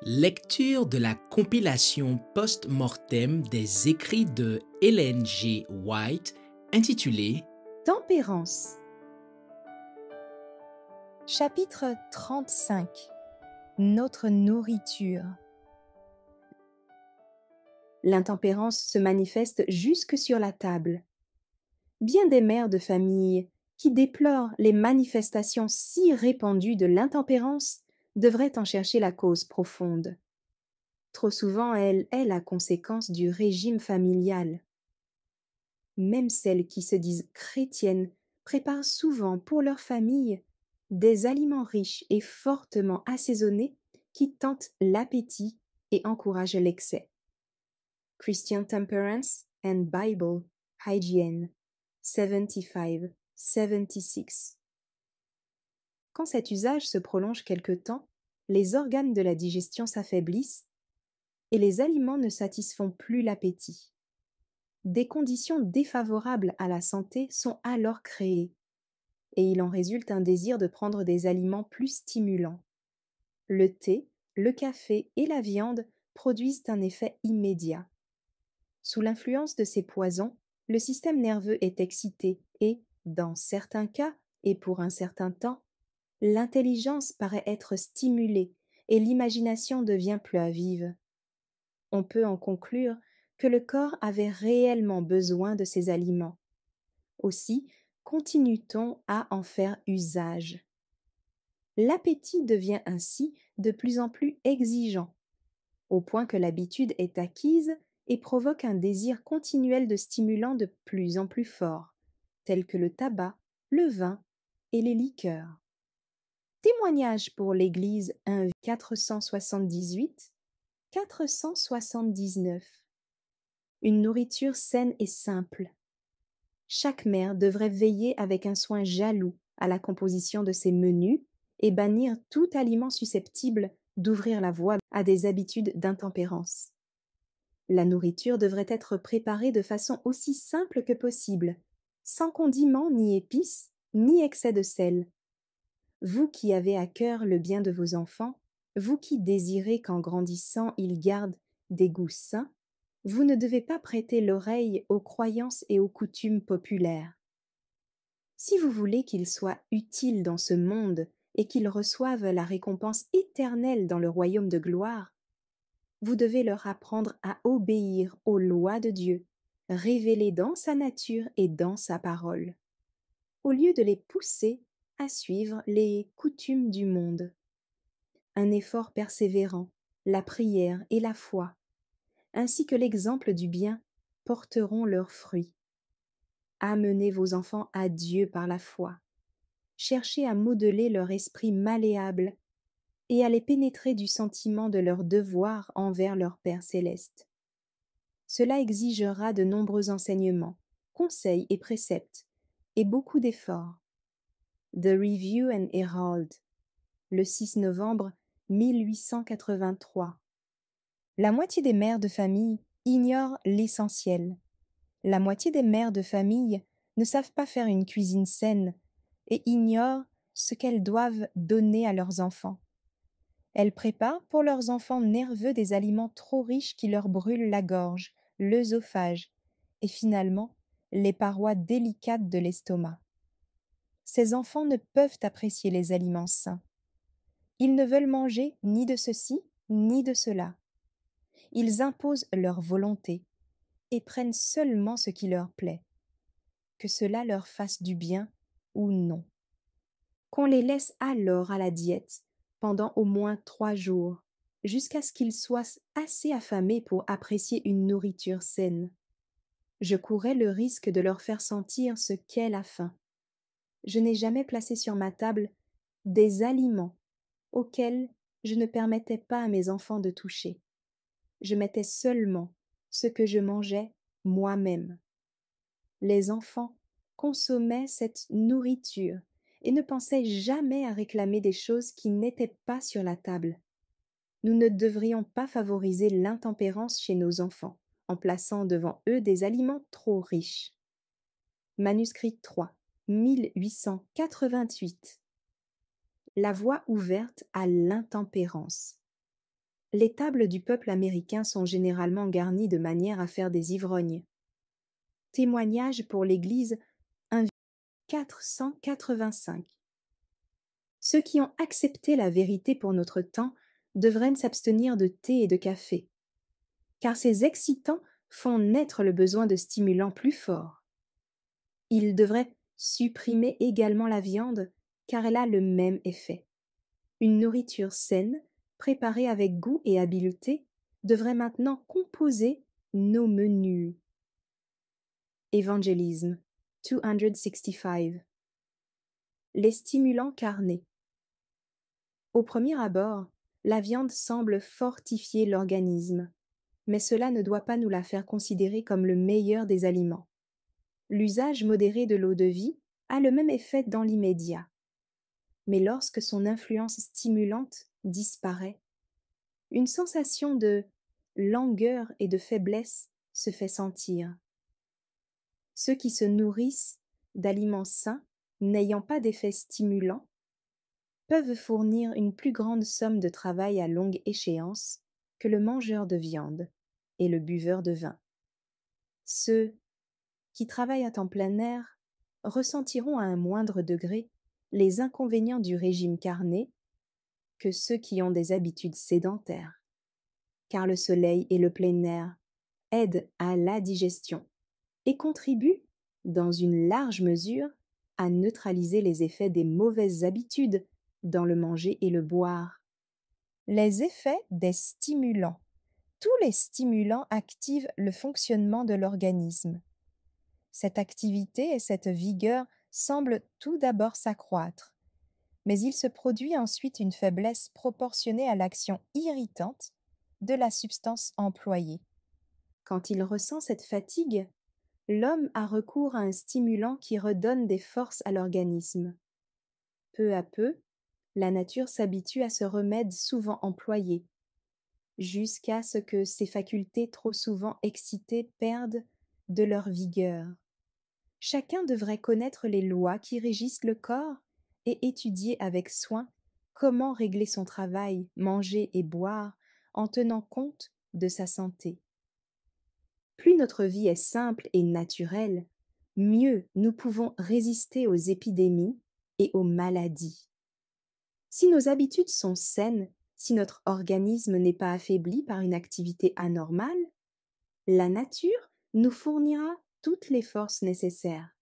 Lecture de la compilation post-mortem des écrits de Ellen G. White intitulée Tempérance. Chapitre 35. Notre nourriture. L'intempérance se manifeste jusque sur la table. Bien des mères de famille qui déplorent les manifestations si répandues de l'intempérance devraient en chercher la cause profonde. Trop souvent, elle est la conséquence du régime familial. Même celles qui se disent chrétiennes préparent souvent pour leur famille des aliments riches et fortement assaisonnés qui tentent l'appétit et encouragent l'excès. Christian Temperance and Bible Hygiene 75-76. Quand cet usage se prolonge quelque temps, les organes de la digestion s'affaiblissent et les aliments ne satisfont plus l'appétit. Des conditions défavorables à la santé sont alors créées, et il en résulte un désir de prendre des aliments plus stimulants. Le thé, le café et la viande produisent un effet immédiat. Sous l'influence de ces poisons, le système nerveux est excité et, dans certains cas et pour un certain temps, l'intelligence paraît être stimulée et l'imagination devient plus vive. On peut en conclure que le corps avait réellement besoin de ces aliments. Aussi, continue-t-on à en faire usage. L'appétit devient ainsi de plus en plus exigeant, au point que l'habitude est acquise et provoque un désir continuel de stimulants de plus en plus forts, tels que le tabac, le vin et les liqueurs. Témoignage pour l'Église 1 478-479. Une nourriture saine et simple. Chaque mère devrait veiller avec un soin jaloux à la composition de ses menus et bannir tout aliment susceptible d'ouvrir la voie à des habitudes d'intempérance. La nourriture devrait être préparée de façon aussi simple que possible, sans condiments ni épices, ni excès de sel. Vous qui avez à cœur le bien de vos enfants, vous qui désirez qu'en grandissant ils gardent des goûts sains, vous ne devez pas prêter l'oreille aux croyances et aux coutumes populaires. Si vous voulez qu'ils soient utiles dans ce monde et qu'ils reçoivent la récompense éternelle dans le royaume de gloire, vous devez leur apprendre à obéir aux lois de Dieu, révélées dans sa nature et dans sa parole, au lieu de les pousser à suivre les coutumes du monde. Un effort persévérant, la prière et la foi, ainsi que l'exemple du bien, porteront leurs fruits. Amenez vos enfants à Dieu par la foi. Cherchez à modeler leur esprit malléable et à les pénétrer du sentiment de leur devoir envers leur Père céleste. Cela exigera de nombreux enseignements, conseils et préceptes, et beaucoup d'efforts. The Review and Herald, le 6 novembre 1883. La moitié des mères de famille ignorent l'essentiel. La moitié des mères de famille ne savent pas faire une cuisine saine et ignorent ce qu'elles doivent donner à leurs enfants. Elles préparent pour leurs enfants nerveux des aliments trop riches qui leur brûlent la gorge, l'œsophage et finalement les parois délicates de l'estomac. Ces enfants ne peuvent apprécier les aliments sains. Ils ne veulent manger ni de ceci ni de cela. Ils imposent leur volonté et prennent seulement ce qui leur plaît, que cela leur fasse du bien ou non. Qu'on les laisse alors à la diète pendant au moins 3 jours, jusqu'à ce qu'ils soient assez affamés pour apprécier une nourriture saine. Je courais le risque de leur faire sentir ce qu'est la faim. Je n'ai jamais placé sur ma table des aliments auxquels je ne permettais pas à mes enfants de toucher. Je mettais seulement ce que je mangeais moi-même. Les enfants consommaient cette nourriture et ne pensaient jamais à réclamer des choses qui n'étaient pas sur la table. Nous ne devrions pas favoriser l'intempérance chez nos enfants en plaçant devant eux des aliments trop riches. Manuscrit 3, 1888. La voie ouverte à l'intempérance. Les tables du peuple américain sont généralement garnies de manière à faire des ivrognes. Témoignage pour l'Église 485. Ceux qui ont accepté la vérité pour notre temps devraient s'abstenir de thé et de café, car ces excitants font naître le besoin de stimulants plus forts. Ils devraient supprimer également la viande, car elle a le même effet. Une nourriture saine, préparée avec goût et habileté, devrait maintenant composer nos menus. Évangélisme 265. Les stimulants carnés. Au premier abord, la viande semble fortifier l'organisme, mais cela ne doit pas nous la faire considérer comme le meilleur des aliments. L'usage modéré de l'eau-de-vie a le même effet dans l'immédiat. Mais lorsque son influence stimulante disparaît, une sensation de langueur et de faiblesse se fait sentir. Ceux qui se nourrissent d'aliments sains n'ayant pas d'effet stimulant peuvent fournir une plus grande somme de travail à longue échéance que le mangeur de viande et le buveur de vin. Ceux qui travaillent à temps plein air ressentiront à un moindre degré les inconvénients du régime carné que ceux qui ont des habitudes sédentaires, car le soleil et le plein air aident à la digestion et contribuent, dans une large mesure, à neutraliser les effets des mauvaises habitudes dans le manger et le boire. Les effets des stimulants. Tous les stimulants activent le fonctionnement de l'organisme. Cette activité et cette vigueur semblent tout d'abord s'accroître, mais il se produit ensuite une faiblesse proportionnée à l'action irritante de la substance employée. Quand il ressent cette fatigue, l'homme a recours à un stimulant qui redonne des forces à l'organisme. Peu à peu, la nature s'habitue à ce remède souvent employé, jusqu'à ce que ses facultés trop souvent excitées perdent de leur vigueur. Chacun devrait connaître les lois qui régissent le corps et étudier avec soin comment régler son travail, manger et boire en tenant compte de sa santé. Plus notre vie est simple et naturelle, mieux nous pouvons résister aux épidémies et aux maladies. Si nos habitudes sont saines, si notre organisme n'est pas affaibli par une activité anormale, la nature nous fournira toutes les forces nécessaires.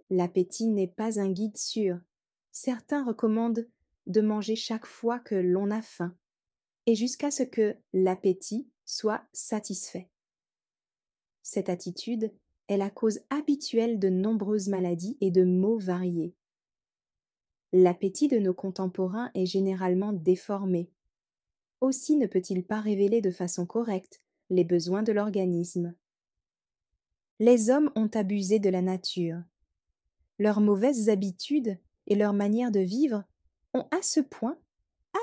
L'appétit n'est pas un guide sûr. Certains recommandent de manger chaque fois que l'on a faim, et jusqu'à ce que l'appétit soit satisfait. Cette attitude est la cause habituelle de nombreuses maladies et de maux variés. L'appétit de nos contemporains est généralement déformé. Aussi ne peut-il pas révéler de façon correcte les besoins de l'organisme. Les hommes ont abusé de la nature. Leurs mauvaises habitudes et leur manière de vivre ont à ce point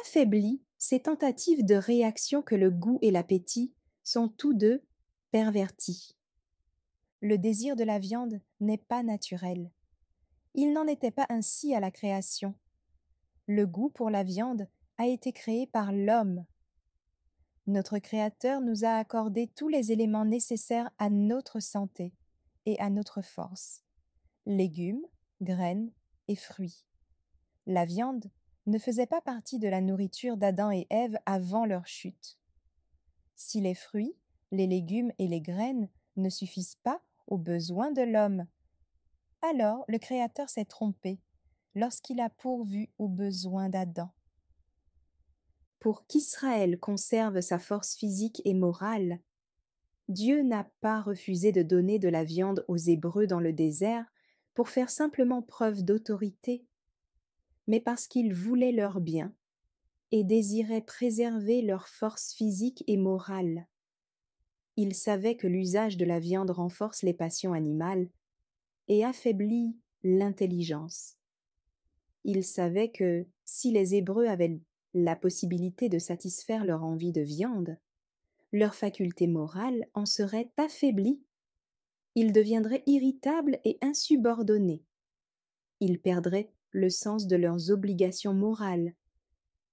affaibli ces tentatives de réaction que le goût et l'appétit sont tous deux pervertis. Le désir de la viande n'est pas naturel. Il n'en était pas ainsi à la création. Le goût pour la viande a été créé par l'homme. Notre Créateur nous a accordé tous les éléments nécessaires à notre santé et à notre force: légumes, graines et fruits. La viande ne faisait pas partie de la nourriture d'Adam et Ève avant leur chute. Si les fruits, les légumes et les graines ne suffisent pas aux besoins de l'homme, alors le Créateur s'est trompé lorsqu'il a pourvu aux besoins d'Adam. Pour qu'Israël conserve sa force physique et morale, Dieu n'a pas refusé de donner de la viande aux Hébreux dans le désert pour faire simplement preuve d'autorité, mais parce qu'il voulait leur bien et désirait préserver leur force physique et morale. Il savait que l'usage de la viande renforce les passions animales et affaiblit l'intelligence. Il savait que si les Hébreux avaient la possibilité de satisfaire leur envie de viande, leur faculté morale en serait affaiblie. Ils deviendraient irritables et insubordonnés. Ils perdraient le sens de leurs obligations morales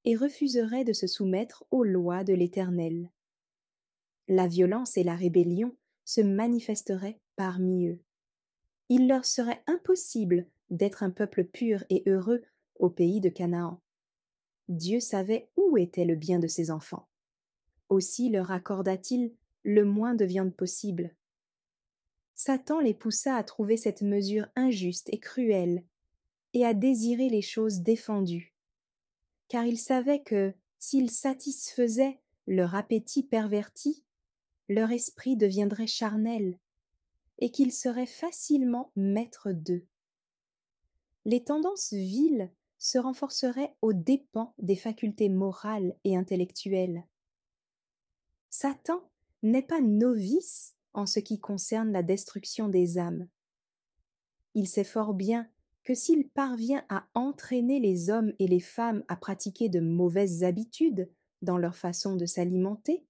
et refuseraient de se soumettre aux lois de l'Éternel. La violence et la rébellion se manifesteraient parmi eux. Il leur serait impossible d'être un peuple pur et heureux au pays de Canaan. Dieu savait où était le bien de ses enfants. Aussi leur accorda-t-il le moins de viande possible. Satan les poussa à trouver cette mesure injuste et cruelle, et à désirer les choses défendues, car ils savaient que, s'ils satisfaisaient leur appétit perverti, leur esprit deviendrait charnel, et qu'ils seraient facilement maîtres d'eux. Les tendances viles se renforceraient aux dépens des facultés morales et intellectuelles. Satan n'est pas novice en ce qui concerne la destruction des âmes. Il sait fort bien que s'il parvient à entraîner les hommes et les femmes à pratiquer de mauvaises habitudes dans leur façon de s'alimenter,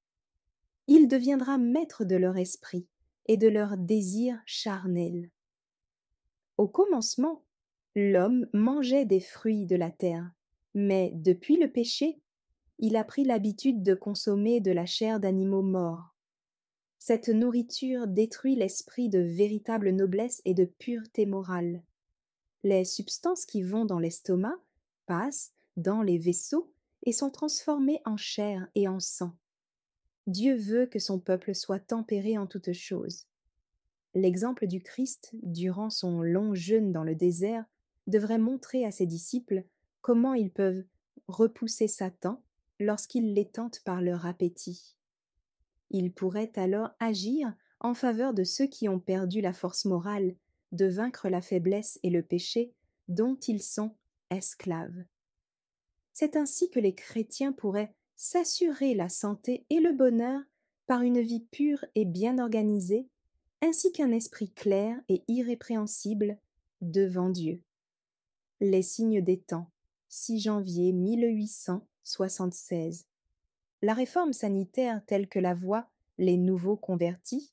il deviendra maître de leur esprit et de leurs désirs charnels. Au commencement, l'homme mangeait des fruits de la terre, mais depuis le péché, il a pris l'habitude de consommer de la chair d'animaux morts. Cette nourriture détruit l'esprit de véritable noblesse et de pureté morale. Les substances qui vont dans l'estomac passent dans les vaisseaux et sont transformées en chair et en sang. Dieu veut que son peuple soit tempéré en toutes choses. L'exemple du Christ durant son long jeûne dans le désert devrait montrer à ses disciples comment ils peuvent repousser Satan lorsqu'il les tente par leur appétit. Ils pourraient alors agir en faveur de ceux qui ont perdu la force morale de vaincre la faiblesse et le péché dont ils sont esclaves. C'est ainsi que les chrétiens pourraient s'assurer la santé et le bonheur par une vie pure et bien organisée, ainsi qu'un esprit clair et irrépréhensible devant Dieu. Les signes des temps, 6 janvier 1876. La réforme sanitaire telle que la voient les nouveaux convertis,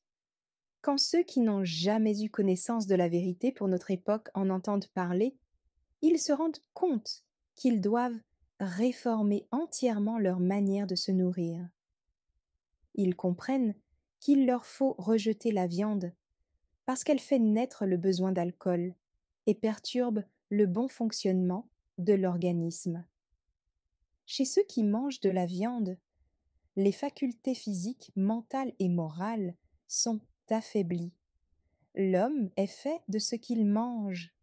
quand ceux qui n'ont jamais eu connaissance de la vérité pour notre époque en entendent parler, ils se rendent compte qu'ils doivent réformer entièrement leur manière de se nourrir. Ils comprennent qu'il leur faut rejeter la viande parce qu'elle fait naître le besoin d'alcool et perturbe le bon fonctionnement de l'organisme. Chez ceux qui mangent de la viande, les facultés physiques, mentales et morales sont affaiblies. L'homme est fait de ce qu'il mange.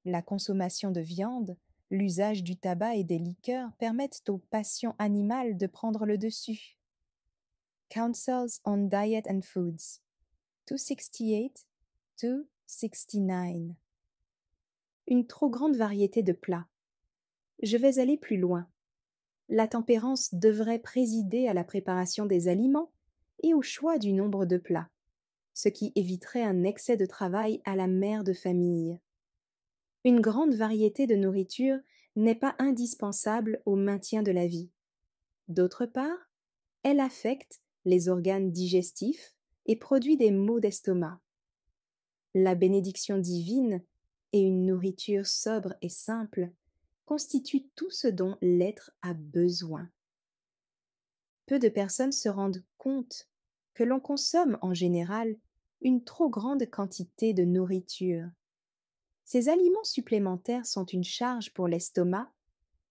La consommation de viande, l'usage du tabac et des liqueurs permettent aux passions animales de prendre le dessus. Counsels on Diet and Foods, 268-269. Une trop grande variété de plats. Je vais aller plus loin. La tempérance devrait présider à la préparation des aliments et au choix du nombre de plats, ce qui éviterait un excès de travail à la mère de famille. Une grande variété de nourriture n'est pas indispensable au maintien de la vie. D'autre part, elle affecte les organes digestifs et produit des maux d'estomac. La bénédiction divine et une nourriture sobre et simple constituent tout ce dont l'être a besoin. Peu de personnes se rendent compte que l'on consomme en général une trop grande quantité de nourriture. Ces aliments supplémentaires sont une charge pour l'estomac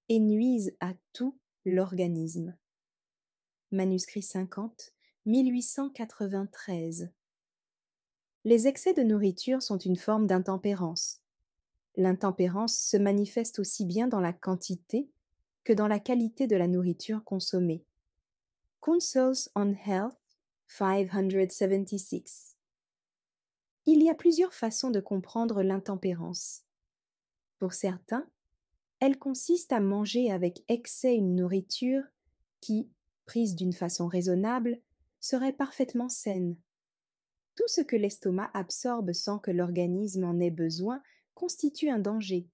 et nuisent à tout l'organisme. Manuscrit 50, 1893. Les excès de nourriture sont une forme d'intempérance. L'intempérance se manifeste aussi bien dans la quantité que dans la qualité de la nourriture consommée. Counsels on Health, 576. Il y a plusieurs façons de comprendre l'intempérance. Pour certains, elle consiste à manger avec excès une nourriture qui, prise d'une façon raisonnable, serait parfaitement saine. Tout ce que l'estomac absorbe sans que l'organisme en ait besoin constitue un danger.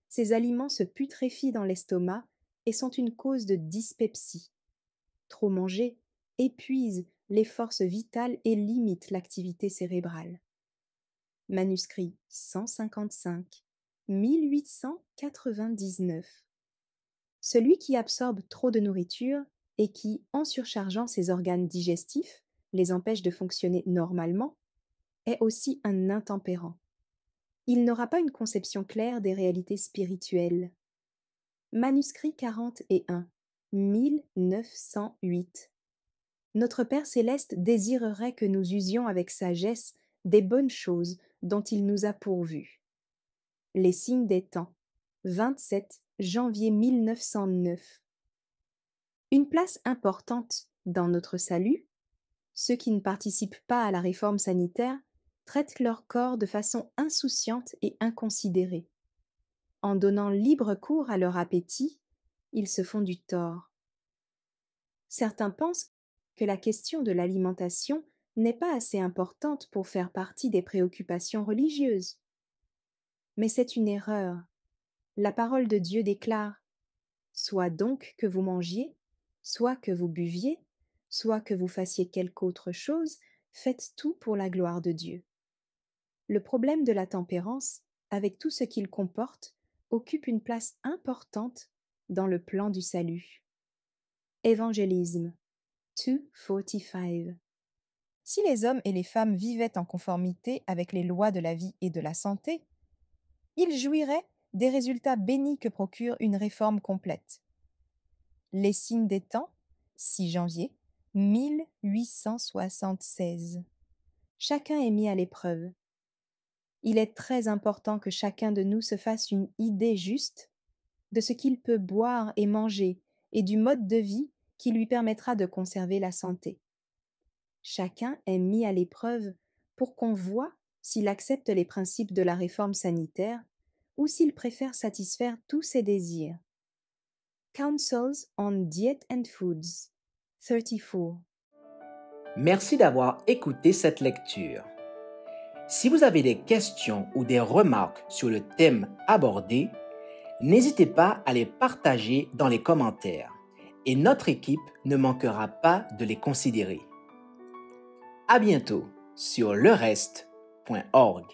Ces aliments se putréfient dans l'estomac et sont une cause de dyspepsie. Trop manger épuise les forces vitales et limite l'activité cérébrale. Manuscrit 155, 1899. Celui qui absorbe trop de nourriture et qui, en surchargeant ses organes digestifs, les empêche de fonctionner normalement, est aussi un intempérant. Il n'aura pas une conception claire des réalités spirituelles. Manuscrit 41, 1908. Notre Père céleste désirerait que nous usions avec sagesse des bonnes choses dont il nous a pourvus. Les signes des temps, 27 janvier 1909. Une place importante dans notre salut, ceux qui ne participent pas à la réforme sanitaire traitent leur corps de façon insouciante et inconsidérée. En donnant libre cours à leur appétit, ils se font du tort. Certains pensent que la question de l'alimentation n'est pas assez importante pour faire partie des préoccupations religieuses. Mais c'est une erreur. La parole de Dieu déclare « Soit donc que vous mangiez, soit que vous buviez, soit que vous fassiez quelque autre chose, faites tout pour la gloire de Dieu. » Le problème de la tempérance, avec tout ce qu'il comporte, occupe une place importante dans le plan du salut. Évangélisme 2:45. Si les hommes et les femmes vivaient en conformité avec les lois de la vie et de la santé, ils jouiraient des résultats bénis que procure une réforme complète. Les signes des temps, 6 janvier 1876. Chacun est mis à l'épreuve. Il est très important que chacun de nous se fasse une idée juste de ce qu'il peut boire et manger et du mode de vie qui lui permettra de conserver la santé. Chacun est mis à l'épreuve pour qu'on voie s'il accepte les principes de la réforme sanitaire ou s'il préfère satisfaire tous ses désirs. Counsels on Diet and Foods, 34. Merci d'avoir écouté cette lecture. Si vous avez des questions ou des remarques sur le thème abordé, n'hésitez pas à les partager dans les commentaires et notre équipe ne manquera pas de les considérer. À bientôt sur lereste.org.